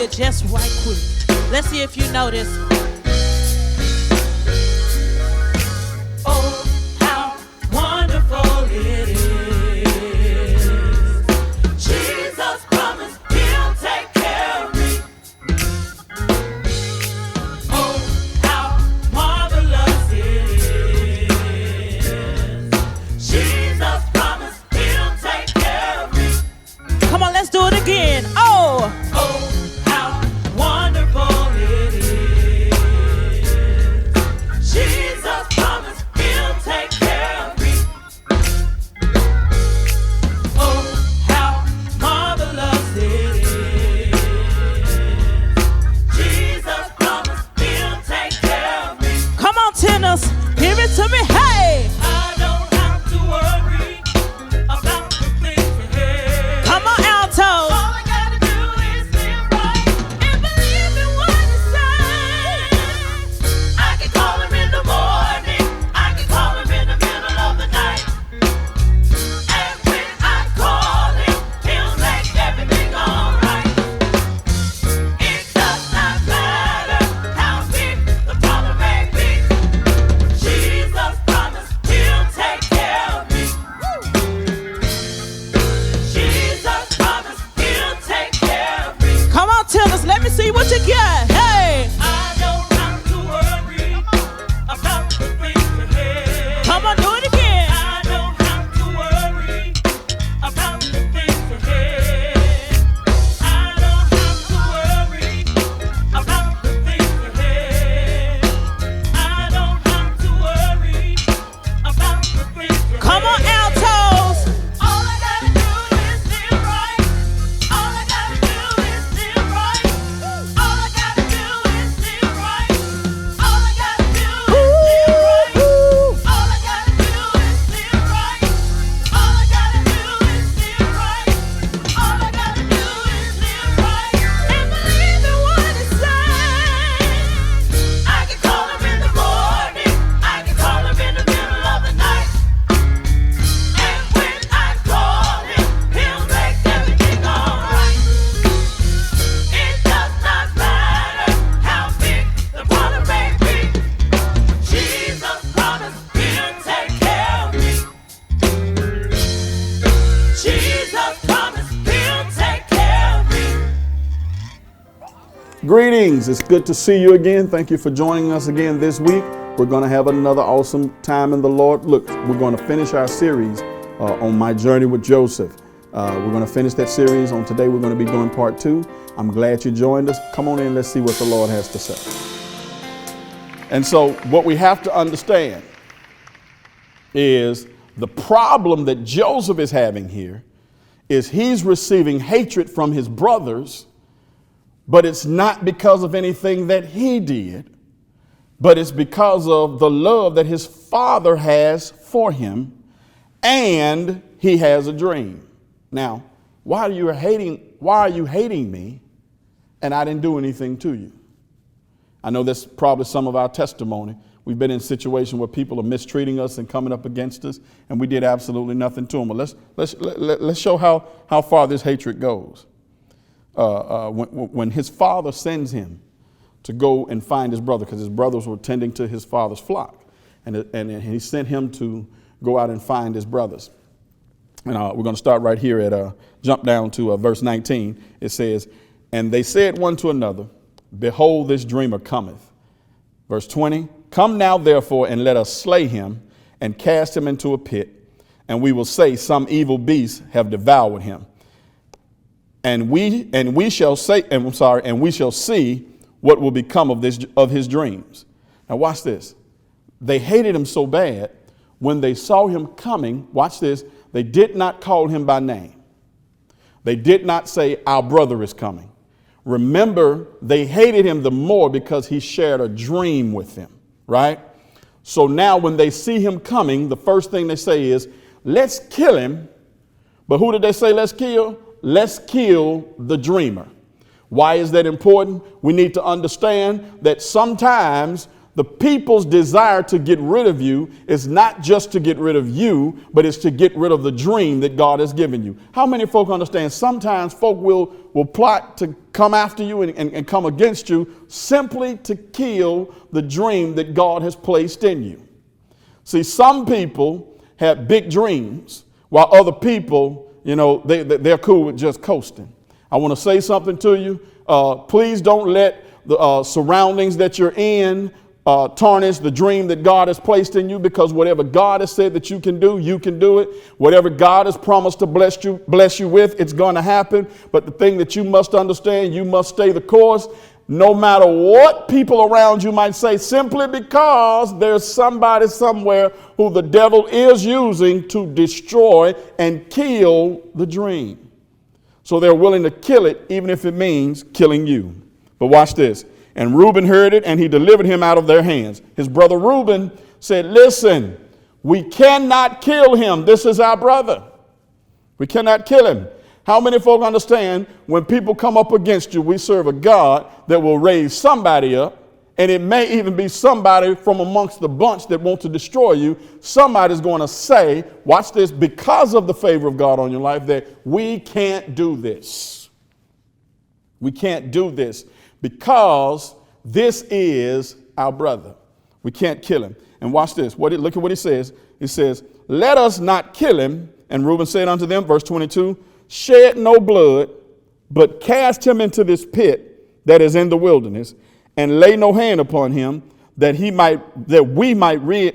it just right quick. Let's see if you know this. Oh, how wonderful it is. Jesus promised he'll take care of me. Oh, how marvelous it is. Jesus promised he'll take care of me. Come on, let's do it again. Oh, how wonderful it is. Jesus promised he'll take care of me. Oh, how marvelous it is. Jesus promised he'll take care of me. Come on, tenors, give it to me. Hey! I don't have to worry about the things ahead. Come on, altos. All I gotta do is live right and believe in what he says. I can call him in the morning. I can call him in the middle of the night. And when I call him, he'll make everything alright. It does not matter how big the problem may be. Jesus promised he'll take care of me. Jesus promised he'll take care of me. Come on, tenors, let me see what you got. Hey! I don't have to worry about the things ahead. Come on, do it again. I don't have to worry about the things ahead. I don't have to worry about the things ahead. I don't have to worry about the things ahead. Come on, altos. All I gotta do is live right. All I gotta do is live right. All I gotta do is live right. All I gotta do is live right. All I gotta do is live right. All I gotta do is live right. All I gotta do is live right and believe in what it says. I can call him in the morning. I can call him in the middle of the night. And when I call him, he'll make everything alright. It does not matter how big the problem may be. Jesus promised he'll take care of me. Jesus promised he'll take care of me. Greetings. It's good to see you again. Thank you for joining us again this week. We're going to have another awesome time in the Lord. Look, we're going to finish our series on my journey with Joseph. We're going to finish that series on today. We're going to be doing part 2. I'm glad you joined us. Come on in. Let's see what the Lord has to say. And so what we have to understand is the problem that Joseph is having here is he's receiving hatred from his brothers, but it's not because of anything that he did, but it's because of the love that his father has for him, and he has a dream. Now, why are you hating me and I didn't do anything to you? I know that's probably some of our testimony. We've been in situations where people are mistreating us and coming up against us, and we did absolutely nothing to them. But let's show how far this hatred goes. When his father sends him to go and find his brother, because his brothers were tending to his father's flock, and he sent him to go out and find his brothers. And we're going to start right here at jump down to verse 19. It says, "And they said one to another, Behold, this dreamer cometh." Verse 20, "Come now, therefore, and let us slay him and cast him into a pit, and we will say some evil beasts have devoured him. And we shall see what will become of his dreams." Now watch this. They hated him so bad, when they saw him coming, watch this, they did not call him by name. They did not say, "Our brother is coming." Remember, they hated him the more because he shared a dream with them, right? So now when they see him coming, the first thing they say is, "Let's kill him." But who did they say let's kill? Let's kill the dreamer. Why is that important? We need to understand that sometimes The people's desire to get rid of you is not just to get rid of you, but it's to get rid of the dream that God has given you. How many folk understand sometimes folk will plot to come after you and come against you simply to kill the dream that God has placed in you? See, some people have big dreams while other people, they're cool with just coasting. I want to say something to you. Please don't let the surroundings that you're in tarnish the dream that God has placed in you, because whatever God has said that you can do it. Whatever God has promised to bless you with, it's going to happen. But the thing that you must understand, you must stay the course, no matter what people around you might say, simply because there's somebody somewhere who the devil is using to destroy and kill the dream. So they're willing to kill it, even if it means killing you. But watch this. And Reuben heard it, and he delivered him out of their hands. His brother Reuben said, listen, we cannot kill him. This is our brother. We cannot kill him. How many folk understand when people come up against you, we serve a God that will raise somebody up, and it may even be somebody from amongst the bunch that wants to destroy you. Somebody's going to say, watch this, because of the favor of God on your life, that we can't do this. We can't do this because this is our brother. We can't kill him. And watch this. Look at what he says. He says, let us not kill him. And Reuben said unto them, verse 22, shed no blood, but cast him into this pit that is in the wilderness, and lay no hand upon him, that he might rid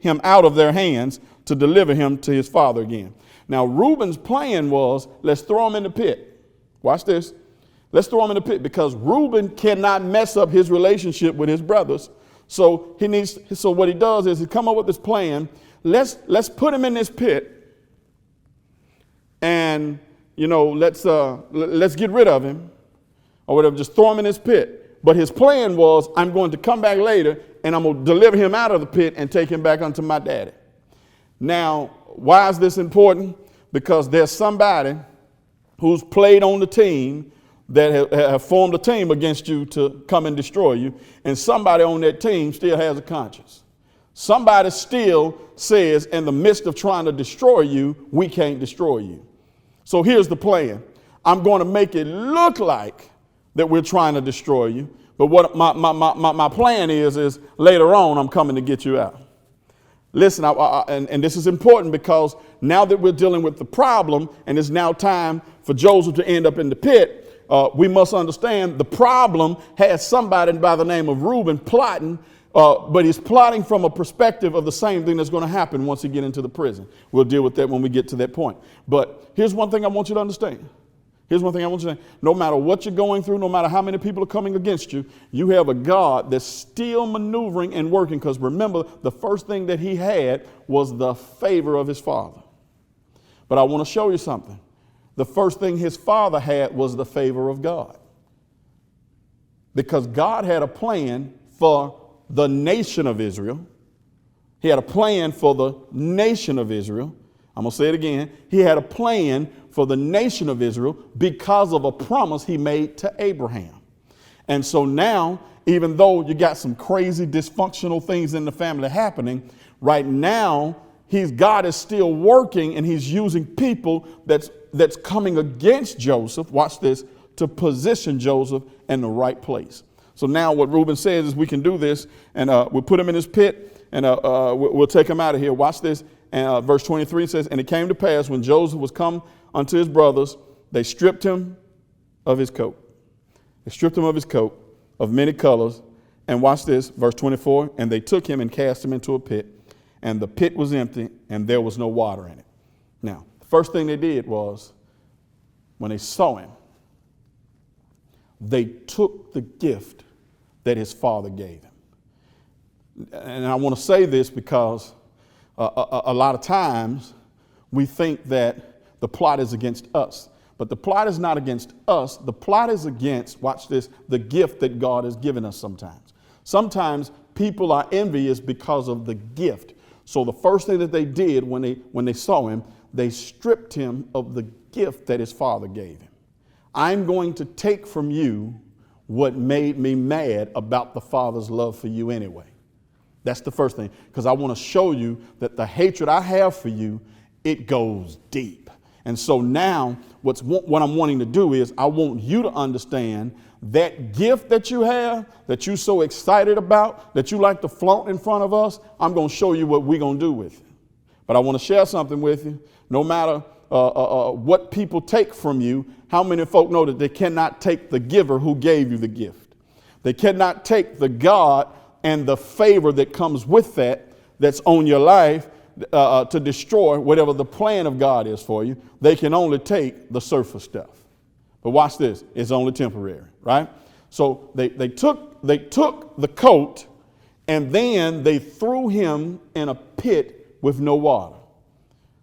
him out of their hands, to deliver him to his father again. Now Reuben's plan was, let's throw him in the pit. Watch this. Let's throw him in the pit, because Reuben cannot mess up his relationship with his brothers. So what he does is he come up with this plan. Let's put him in this pit, and let's get rid of him, or whatever. Just throw him in this pit. But his plan was, I'm going to come back later, and I'm going to deliver him out of the pit and take him back unto my daddy. Now, why is this important? Because there's somebody who's played on the team that have formed a team against you to come and destroy you. And somebody on that team still has a conscience. Somebody still says, in the midst of trying to destroy you, we can't destroy you. So here's the plan. I'm going to make it look like that we're trying to destroy you. But what my plan is later on, I'm coming to get you out. Listen, and this is important, because now that we're dealing with the problem, and it's now time for Joseph to end up in the pit, we must understand the problem has somebody by the name of Reuben plotting, but he's plotting from a perspective of the same thing that's going to happen once he gets into the prison. We'll deal with that when we get to that point. But here's one thing I want you to understand. No matter what you're going through, no matter how many people are coming against you, you have a God that's still maneuvering and working. Because remember, the first thing that he had was the favor of his father. But I want to show you something. The first thing his father had was the favor of God. Because God had a plan for the nation of Israel. He had a plan for the nation of Israel. I'm going to say it again. He had a plan for the nation of Israel because of a promise he made to Abraham. And so now, even though you got some crazy dysfunctional things in the family happening, right now, God is still working, and he's using people that's coming against Joseph, watch this, to position Joseph in the right place. So now what Reuben says is, we can do this, and we'll put him in his pit, and we'll take him out of here. Watch this. And verse 23 says, and it came to pass, when Joseph was come unto his brothers, they stripped him of his coat. They stripped him of his coat of many colors. And watch this, verse 24, and they took him and cast him into a pit, and the pit was empty, and there was no water in it. Now, the first thing they did was, when they saw him, they took the gift that his father gave him. And I want to say this because a lot of times we think that the plot is against us. But the plot is not against us. The plot is against, watch this, the gift that God has given us sometimes. Sometimes people are envious because of the gift. So the first thing that they did when they saw him, they stripped him of the gift that his father gave him. I'm going to take from you what made me mad about the Father's love for you anyway. That's the first thing, because I want to show you that the hatred I have for you, it goes deep. And so now what I'm wanting to do is I want you to understand that gift that you have, that you're so excited about, that you like to flaunt in front of us. I'm going to show you what we're going to do with it. But I want to share something with you. No matter what people take from you, how many folk know that they cannot take the giver who gave you the gift? They cannot take the God and the favor that comes with that's on your life to destroy whatever the plan of God is for you. They can only take the surface stuff. But watch this, it's only temporary, right? So they took the coat and then they threw him in a pit with no water.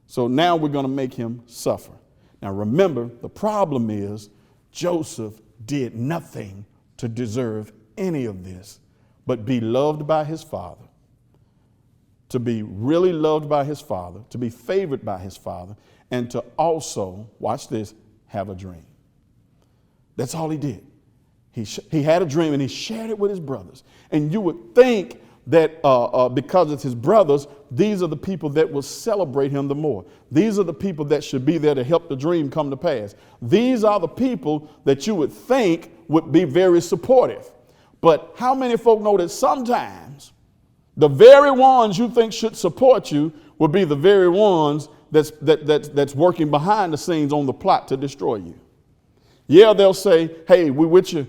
So now we're going to make him suffer. Now remember, the problem is Joseph did nothing to deserve any of this, but be loved by his father, to be really loved by his father, to be favored by his father, and to also, watch this, have a dream. That's all he did. He had a dream and he shared it with his brothers. And you would think that because it's his brothers, these are the people that will celebrate him the more. These are the people that should be there to help the dream come to pass. These are the people that you would think would be very supportive. But how many folk know that sometimes the very ones you think should support you will be the very ones that's working behind the scenes on the plot to destroy you? Yeah, they'll say, hey, we with you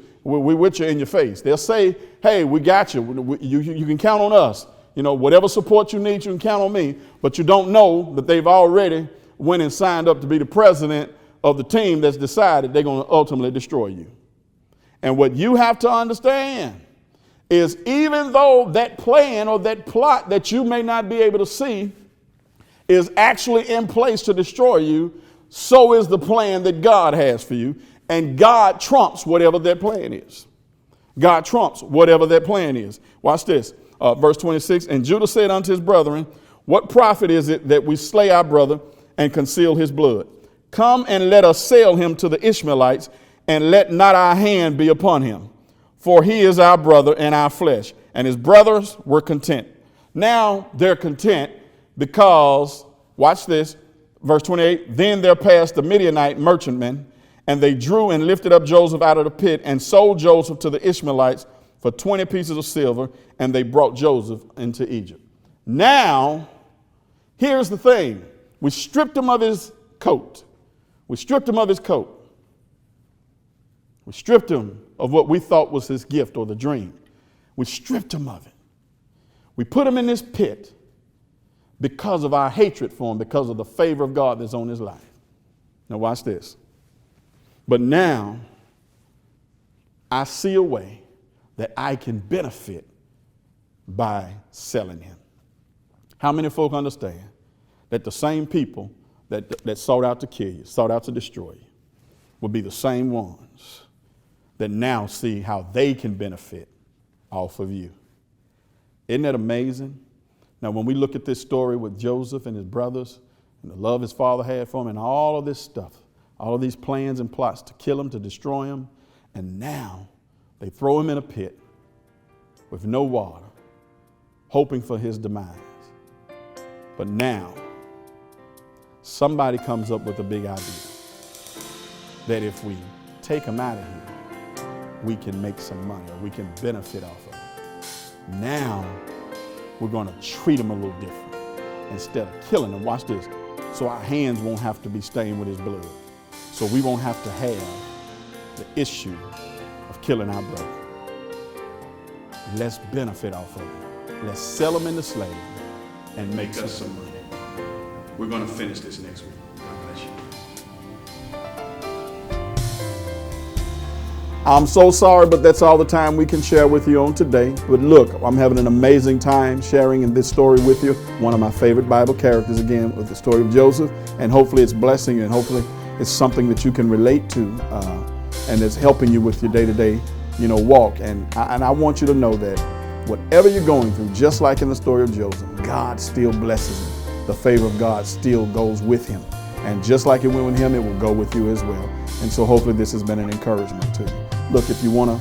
in your face. They'll say, hey, we got you. You can count on us. You know, whatever support you need, you can count on me. But you don't know that they've already went and signed up to be the president of the team that's decided they're going to ultimately destroy you. And what you have to understand is even though that plan or that plot that you may not be able to see is actually in place to destroy you, so is the plan that God has for you. And God trumps whatever that plan is. God trumps whatever that plan is. Watch this. Verse 26, and Judah said unto his brethren, what profit is it that we slay our brother and conceal his blood? Come and let us sell him to the Ishmaelites, and let not our hand be upon him. For he is our brother and our flesh. And his brothers were content. Now they're content because, watch this, verse 28, then there passed the Midianite merchantmen, and they drew and lifted up Joseph out of the pit and sold Joseph to the Ishmaelites for 20 pieces of silver, and they brought Joseph into Egypt. Now, here's the thing. We stripped him of his coat. We stripped him of his coat. We stripped him of what we thought was his gift or the dream. We stripped him of it. We put him in this pit because of our hatred for him, because of the favor of God that's on his life. Now watch this. But now I see a way that I can benefit by selling him. How many folk understand that the same people that sought out to kill you, sought out to destroy you, will be the same ones that now see how they can benefit off of you? Isn't that amazing? Now, when we look at this story with Joseph and his brothers and the love his father had for him and all of this stuff, all of these plans and plots to kill him, to destroy him, and now they throw him in a pit with no water, hoping for his demise. But now, somebody comes up with a big idea that if we take him out of here, we can make some money or we can benefit off of it. Now, we're going to treat him a little different instead of killing him. Watch this. So our hands won't have to be stained with his blood. So we won't have to have the issue of killing our brother. Let's benefit off of it. Let's sell him into slavery and make us some money. We're going to finish this next week. God bless you. I'm so sorry, but that's all the time we can share with you on today. But look, I'm having an amazing time sharing in this story with you. One of my favorite Bible characters, again, with the story of Joseph. And hopefully it's blessing you, and hopefully it's something that you can relate to, and it's helping you with your day-to-day, walk. And I want you to know that whatever you're going through, just like in the story of Joseph, God still blesses him. The favor of God still goes with him. And just like it went with him, it will go with you as well. And so hopefully this has been an encouragement to you. Look, if you want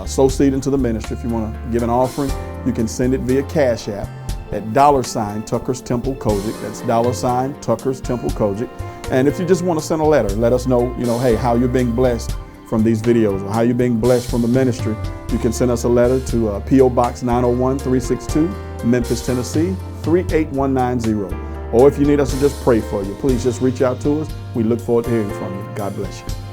sow seed into the ministry, if you want to give an offering, you can send it via Cash App at $ Tucker's Temple Cogic. That's $ Tucker's Temple Cogic. And if you just want to send a letter, let us know, hey, how you're being blessed from these videos or how you're being blessed from the ministry. You can send us a letter to P.O. Box 901-362, Memphis, Tennessee 38190. Or if you need us to just pray for you, please just reach out to us. We look forward to hearing from you. God bless you.